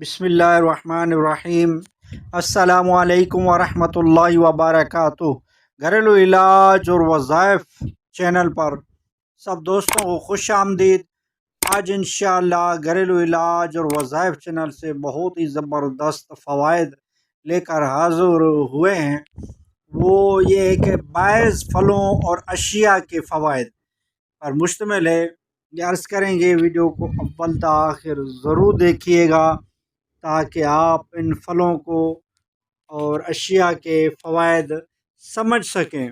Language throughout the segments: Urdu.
بسم اللہ الرحمن الرحیم۔ السلام علیکم ورحمۃ اللہ وبرکاتہ۔ گھریلو علاج اور وظائف چینل پر سب دوستوں کو خوش آمدید۔ آج انشاءاللہ گھریلو علاج اور وظائف چینل سے بہت ہی زبردست فوائد لے کر حاضر ہوئے ہیں۔ وہ یہ ہے کہ بعض پھلوں اور اشیاء کے فوائد پر مشتمل ہے۔ یہ عرض کریں گے ویڈیو کو اول تا آخر ضرور دیکھیے گا تاکہ آپ ان پھلوں کو اور اشیاء کے فوائد سمجھ سکیں۔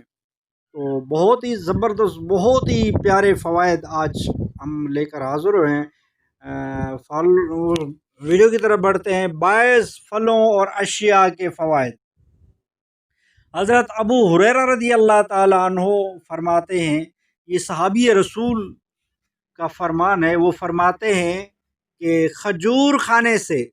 تو بہت ہی زبردست، بہت ہی پیارے فوائد آج ہم لے کر حاضر ہوئے ہیں۔ ویڈیو کی طرف بڑھتے ہیں۔ بعض پھلوں اور اشیاء کے فوائد۔ حضرت ابو ہریرہ رضی اللہ تعالیٰ عنہ فرماتے ہیں، یہ صحابی رسول کا فرمان ہے، وہ فرماتے ہیں کہ کھجور کھانے سے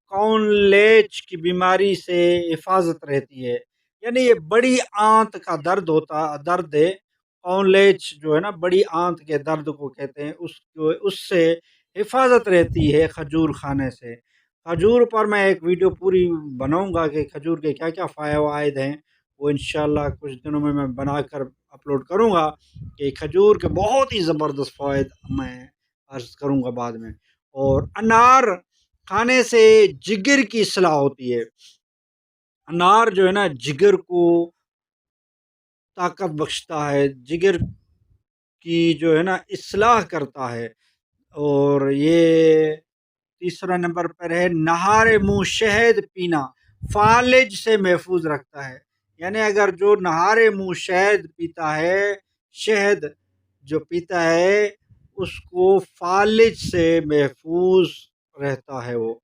کونلیج کی بیماری سے حفاظت رہتی ہے۔ یعنی یہ بڑی آنت کا درد ہے۔ کونلیج جو ہے نا، بڑی آنت کے درد کو کہتے ہیں، اس سے حفاظت رہتی ہے کھجور کھانے سے۔ کھجور پر میں ایک ویڈیو پوری بناؤں گا کہ کھجور کے کیا کیا فوائد ہیں، وہ انشاءاللہ کچھ دنوں میں بنا کر اپلوڈ کروں گا کہ کھجور کے بہت ہی زبردست فوائد میں عرض کروں گا بعد میں۔ اور انار کھانے سے جگر کی اصلاح ہوتی ہے۔ انار جو ہے نا، جگر کو طاقت بخشتا ہے، جگر کی جو ہے نا اصلاح کرتا ہے۔ اور یہ تیسرا نمبر پر ہے، نہارے منہ شہد پینا فالج سے محفوظ رکھتا ہے۔ یعنی اگر جو نہارے منہ شہد پیتا ہے، شہد جو پیتا ہے، اس کو فالج سے محفوظ رہتا ہے۔ وہ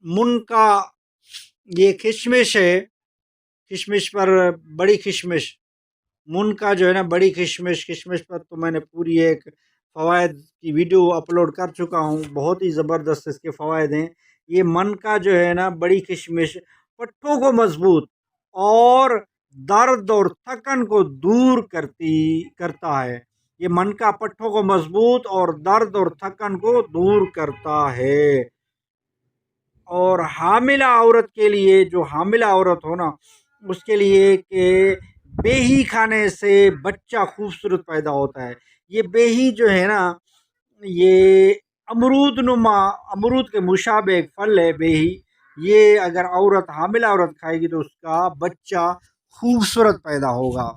منکا یہ کشمش ہے، کشمش پر بڑی کشمش، منکا جو ہے نا بڑی کشمش پر تو میں نے پوری ایک فوائد کی ویڈیو اپلوڈ کر چکا ہوں، بہت ہی زبردست اس کے فوائد ہیں۔ یہ منکا جو ہے نا، بڑی کشمش پٹھوں کو مضبوط اور درد اور تھکن کو دور کرتا ہے۔ یہ منکا پٹھوں کو مضبوط اور درد اور تھکن کو دور کرتا ہے۔ اور حاملہ عورت کے لیے، جو حاملہ عورت ہو نا، اس کے لیے کہ بیہی کھانے سے بچہ خوبصورت پیدا ہوتا ہے۔ یہ بیہی جو ہے نا، یہ امرود کے مشابہ ایک پھل ہے بیہی۔ یہ اگر حاملہ عورت کھائے گی تو اس کا بچہ خوبصورت پیدا ہوگا۔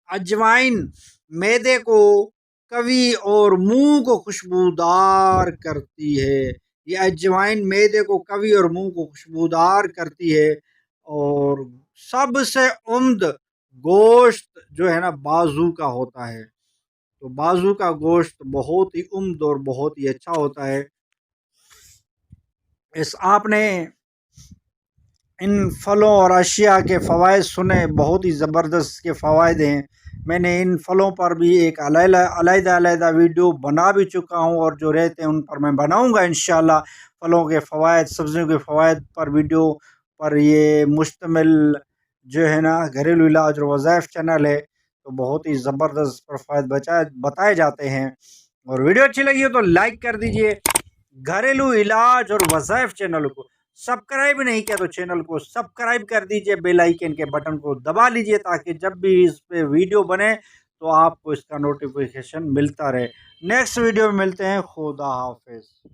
اجوائن معدے کو قوی اور منہ کو خوشبودار کرتی ہے۔ یہ اجوائن معدے کو قوی اور منہ کو خوشبودار کرتی ہے۔ اور سب سے عمدہ گوشت جو ہے نا بازو کا ہوتا ہے، تو بازو کا گوشت بہت ہی عمدہ اور بہت ہی اچھا ہوتا ہے۔ آپ نے ان پھلوں اور اشیاء کے فوائد سنے، بہت ہی زبردست کے فوائد ہیں۔ میں نے ان پھلوں پر بھی ایک علیحدہ ویڈیو بنا بھی چکا ہوں، اور جو رہتے ہیں ان پر میں بناؤں گا انشاءاللہ۔ پھلوں کے فوائد، سبزیوں کے فوائد پر ویڈیو پر یہ مشتمل جو ہے نا گھریلو علاج اور وظائف چینل ہے، تو بہت ہی زبردست فوائد بتائے جاتے ہیں۔ اور ویڈیو اچھی لگی ہو تو لائک کر دیجئے۔ گھریلو علاج اور وظائف چینل کو سبسکرائب نہیں کیا تو چینل کو سبسکرائب کر دیجئے، بیل آئیکن کے بٹن کو دبا لیجئے تاکہ جب بھی اس پہ ویڈیو بنے تو آپ کو اس کا نوٹیفیکیشن ملتا رہے۔ نیکسٹ ویڈیو میں ملتے ہیں۔ خدا حافظ۔